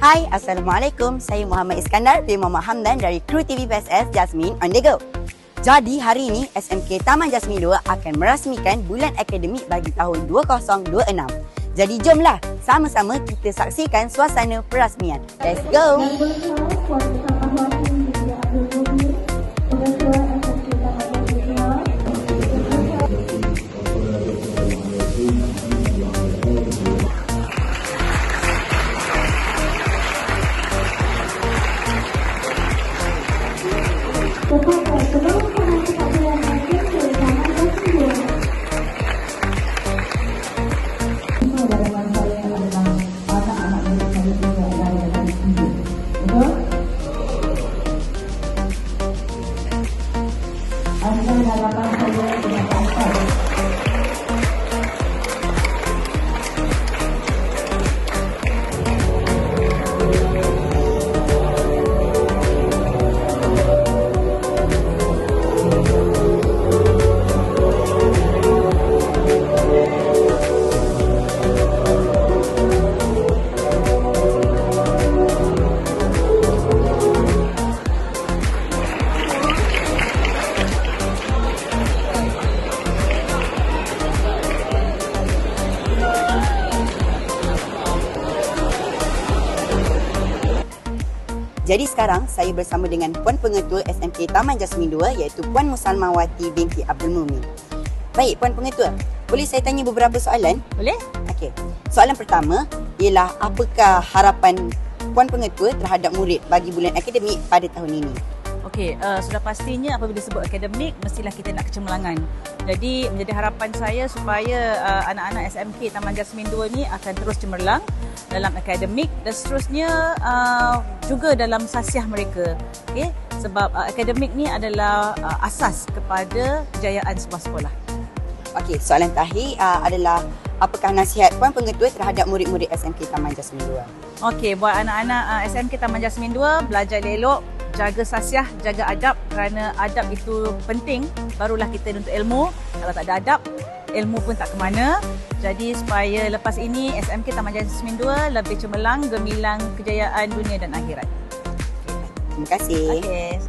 Hai, Assalamualaikum. Saya Muhammad Iskandar bin Muhammad Hamdan dari kru TV PSS Jasmine on the go. Jadi hari ini SMK Taman Jasmine 2 akan merasmikan bulan akademik bagi tahun 2026. Jadi jomlah sama-sama kita saksikan suasana perasmian. Let's go! Jadi sekarang saya bersama dengan Puan Pengetua SMK Taman Jasmine 2 iaitu Puan Musalmawati binti Abdul Mumin. Baik Puan Pengetua, boleh saya tanya beberapa soalan? Boleh? Okey. Soalan pertama ialah apakah harapan Puan Pengetua terhadap murid bagi bulan akademik pada tahun ini? Okey, sudah pastinya apabila disebut akademik mestilah kita nak kecemerlangan. Jadi menjadi harapan saya supaya anak-anak SMK Taman Jasmine 2 ni akan terus cemerlang dalam akademik dan seterusnya juga dalam sasiah mereka. Okey, sebab akademik ni adalah asas kepada kejayaan sebuah sekolah. Okey, soalan terakhir adalah apakah nasihat Puan Pengetua terhadap murid-murid SMK Taman Jasmine 2? Okey, buat anak-anak SMK Taman Jasmine 2, belajar elok, jaga sasiah, jaga adab kerana adab itu penting, barulah kita nuntut ilmu. Kalau tak ada adab, ilmu pun tak ke mana. Jadi supaya lepas ini SMK Taman Jasmine 2 lebih cemerlang, gemilang kejayaan dunia dan akhirat. Terima kasih. Okey.